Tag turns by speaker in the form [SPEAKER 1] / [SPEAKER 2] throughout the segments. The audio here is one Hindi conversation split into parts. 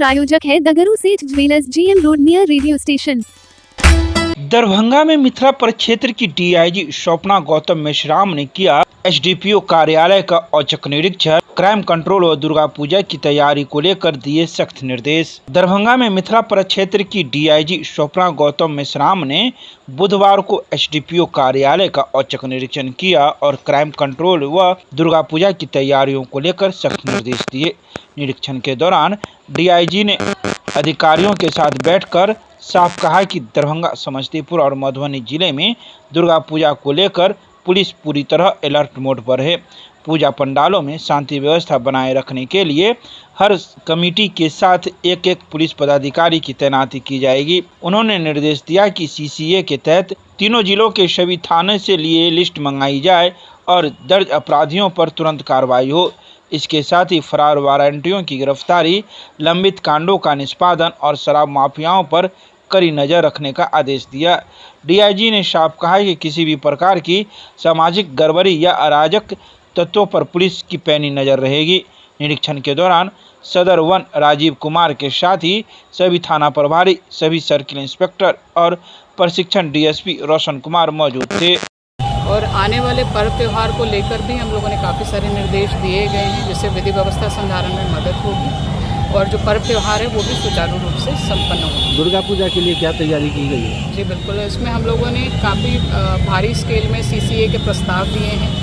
[SPEAKER 1] प्रायोजक है दगरू सेठ jewellers, GM road near radio station.
[SPEAKER 2] Darbhanga में मिथिला परिक्षेत्र की डीआईजी स्वप्ना गौतम मेश्राम ने किया एसडीपीओ कार्यालय का औचक निरीक्षण। क्राइम कंट्रोल व दुर्गा पूजा की तैयारी को लेकर दिए सख्त निर्देश। दरभंगा में मिथिला परिक्षेत्र की डीआईजी स्वप्ना गौतम मेश्राम ने बुधवार को एसडीपीओ कार्यालय का औचक निरीक्षण किया और क्राइम कंट्रोल व दुर्गा पूजा की तैयारियों को लेकर सख्त निर्देश दिए। निरीक्षण के दौरान डीआईजी ने अधिकारियों के साथ बैठकर साफ कहा कि दरभंगा, समस्तीपुर और मधुबनी जिले में दुर्गा पूजा को लेकर पुलिस पूरी तरह अलर्ट मोड पर है। पूजा पंडालों में शांति व्यवस्था बनाए रखने के लिए हर कमेटी के साथ एक एक पुलिस पदाधिकारी की तैनाती की जाएगी। उन्होंने निर्देश दिया कि सीसीए के तहत तीनों जिलों के सभी थाने से लिए लिस्ट मंगाई जाए और दर्ज अपराधियों पर तुरंत कार्रवाई हो। इसके साथ ही फरार वारंटियों की गिरफ्तारी, लंबित कांडों का निष्पादन और शराब माफियाओं पर कड़ी नज़र रखने का आदेश दिया। डीआईजी ने साफ कहा कि किसी भी प्रकार की सामाजिक गड़बड़ी या अराजक तत्वों पर पुलिस की पैनी नज़र रहेगी। निरीक्षण के दौरान सदर वन राजीव कुमार के साथ ही सभी थाना प्रभारी, सभी सर्किल इंस्पेक्टर और प्रशिक्षण डीएसपी रोशन कुमार मौजूद थे।
[SPEAKER 3] और आने वाले पर्व त्यौहार को लेकर भी हम लोगों ने काफ़ी सारे निर्देश दिए गए हैं, जिससे विधि व्यवस्था संधारण में मदद होगी और जो पर्व त्यौहार है वो भी सुचारू रूप से संपन्न होगा।
[SPEAKER 4] दुर्गा पूजा के लिए क्या तैयारी की गई है?
[SPEAKER 3] जी बिल्कुल, इसमें हम लोगों ने काफ़ी भारी स्केल में सीसीए के प्रस्ताव दिए हैं।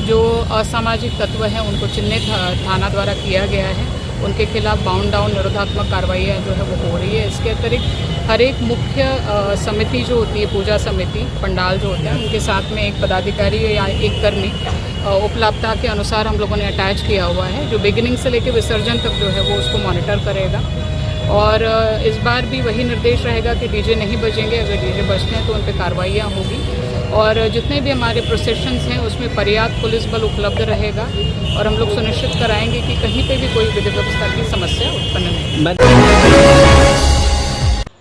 [SPEAKER 3] जो असामाजिक तत्व हैं उनको चिन्हित थाना द्वारा किया गया है, उनके खिलाफ बाउंड डाउन निरोधात्मक कार्रवाइयाँ जो है वो हो रही है। इसके अतिरिक्त हर एक मुख्य समिति जो होती है, पूजा समिति, पंडाल जो होते हैं, उनके साथ में एक पदाधिकारी या एक कर्मी उपलब्धता के अनुसार हम लोगों ने अटैच किया हुआ है, जो बिगिनिंग से लेकर विसर्जन तक जो है वो उसको मॉनिटर करेगा। और इस बार भी वही निर्देश रहेगा कि डीजे नहीं बजेंगे, अगर डीजे बजते हैं तो उन पर कार्रवाइयाँ होगी। और जितने भी हमारे प्रोसेशंस हैं उसमें पर्याप्त पुलिस बल उपलब्ध रहेगा और हम लोग सुनिश्चित कराएंगे कि कहीं पे भी कोई विधि व्यवस्था की समस्या उत्पन्न नहीं।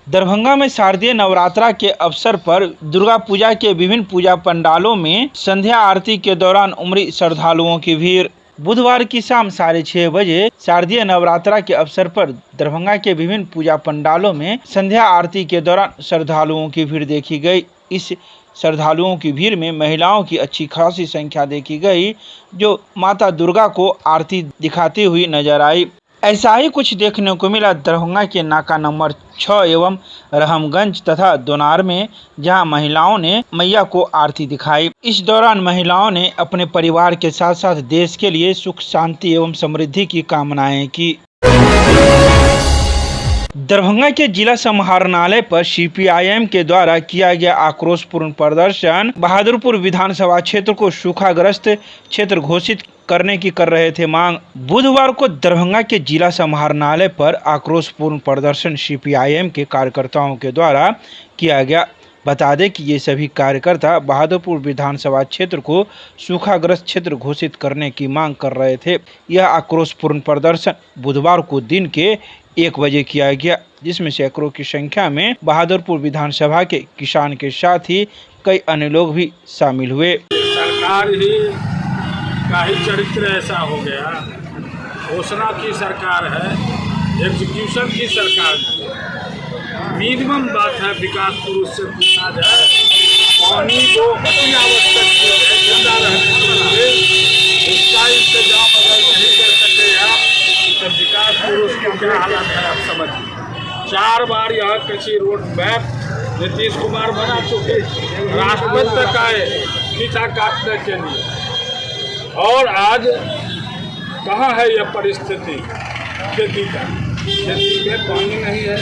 [SPEAKER 2] दरभंगा में शारदीय नवरात्रा के अवसर पर दुर्गा पूजा के विभिन्न पूजा पंडालों में संध्या आरती के दौरान उमड़ी श्रद्धालुओं की भीड़। बुधवार की शाम 6:30 बजे शारदीय नवरात्रा के अवसर पर दरभंगा के विभिन्न पूजा पंडालों में संध्या आरती के दौरान श्रद्धालुओं की भीड़ देखी गई। इस श्रद्धालुओं की भीड़ में महिलाओं की अच्छी खासी संख्या देखी गई, जो माता दुर्गा को आरती दिखाती हुई नजर आई। ऐसा ही कुछ देखने को मिला दरभंगा के नाका नंबर 6 एवं रहमगंज तथा दोनार में, जहां महिलाओं ने मैया को आरती दिखाई। इस दौरान महिलाओं ने अपने परिवार के साथ साथ देश के लिए सुख, शांति एवं समृद्धि की कामनाएं की। दरभंगा के जिला समाहरणालय पर सीपीआईएम के द्वारा किया गया आक्रोशपूर्ण प्रदर्शन। बहादुरपुर विधानसभा क्षेत्र को सूखाग्रस्त क्षेत्र घोषित करने की कर रहे थे मांग। बुधवार को दरभंगा के जिला समाहरणालय पर आक्रोशपूर्ण प्रदर्शन सीपीआईएम के कार्यकर्ताओं के द्वारा किया गया। बता दें कि ये सभी कार्यकर्ता बहादुरपुर विधानसभा क्षेत्र को सूखाग्रस्त क्षेत्र घोषित करने की मांग कर रहे थे। यह आक्रोशपूर्ण प्रदर्शन बुधवार को दिन के 1 बजे किया गया, जिसमें सैकड़ों की संख्या में बहादुरपुर विधानसभा के किसान के साथ ही कई अन्य लोग भी शामिल हुए।
[SPEAKER 5] सरकार ही का ही चरित्र ऐसा हो गया, घोषणा की सरकार है, एग्जीक्यूशन की सरकार है। मिनिमम बात है, विकास पुरुष से पूछा जाए, पानी जो अति आवश्यक चीज है जिंदा रहने के लिए, उसका इंतजाम अगर नहीं कर सके आप, तो विकास पुरुष की क्या हालत है आप समझिए। 4 बार यहाँ किसी रोड मैप नीतीश कुमार बना चुके, राष्ट्रपति तक आए पीछा काटने के लिए, और आज कहाँ है यह परिस्थिति खेती का? खेती में पानी नहीं है,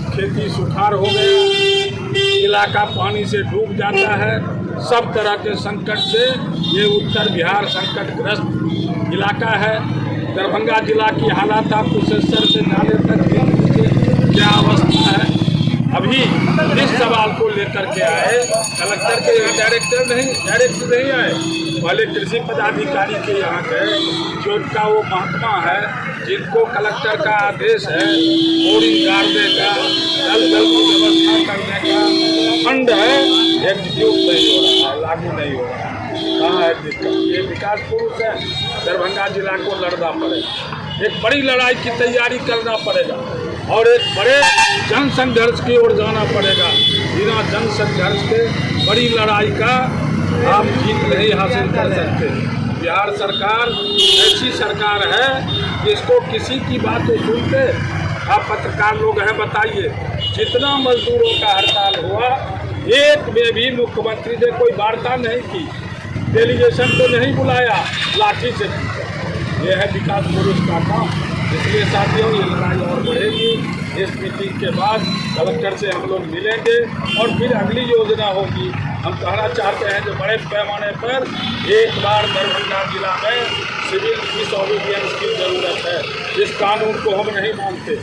[SPEAKER 5] खेती सुखाड़ हो गया, इलाका पानी से डूब जाता है। सब तरह के संकट से ये उत्तर बिहार संकटग्रस्त इलाका है। दरभंगा जिला की हालात आप कुशेश्वर से नाले तक क्या अवस्था है। अभी इस सवाल को लेकर के आए, कलेक्टर के डायरेक्ट नहीं आए, पहले कृषि पदाधिकारी के यहाँ गए, जो उनका वो महात्मा है, जिनको कलेक्टर का आदेश है बोरिंग गाड़ने का, जल की व्यवस्था करने का फंड है, एग्जीक्यूट नहीं हो रहा है, लागू नहीं हो रहा है। कहाँ है दिक्कत? ये विकास पुरुष है, दरभंगा जिला को लड़ना पड़ेगा, एक बड़ी लड़ाई की तैयारी करना पड़ेगा। और एक बड़े जन संघर्ष की ओर जाना पड़ेगा। बिना जन संघर्ष के बड़ी लड़ाई का आप जीत नहीं हासिल कर सकते। बिहार सरकार ऐसी सरकार है जिसको किसी की बात सुनते, आप पत्रकार लोग हैं बताइए, जितना मजदूरों का हड़ताल हुआ एक में भी मुख्यमंत्री ने कोई वार्ता नहीं की, डेलीगेशन को नहीं बुलाया, लाठी से ये है विकास पुरुष का काम। इसलिए साथियों ये लड़ाई और बढ़ेगी। इस मीटिंग के बाद कलेक्टर से हम लोग मिलेंगे और फिर अगली योजना होगी। हम कहना चाहते हैं कि बड़े पैमाने पर एक बार दरभंगा जिला में सिविल डिसओबीडियंस की ज़रूरत है। इस कानून को हम नहीं मानते,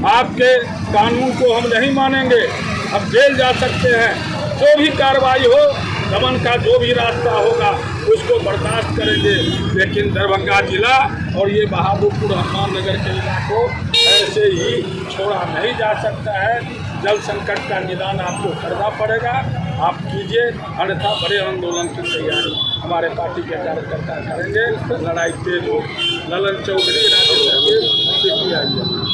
[SPEAKER 5] आपके कानून को हम नहीं मानेंगे। हम जेल जा सकते हैं, जो भी कार्रवाई हो, दमन का जो भी रास्ता होगा उसको बर्दाश्त करेंगे, लेकिन दरभंगा जिला और ये बहादुरपुर हनुमान नगर के इलाकों ऐसे ही छोड़ा नहीं जा सकता है। जल संकट का निदान आपको करना पड़ेगा, आप कीजिए, अन्यथा बड़े आंदोलन की तैयारी हमारे पार्टी के कार्यकर्ता करेंगे। लड़ाई तेज हो। ललन चौधरी, राज्य सचिव, CPI।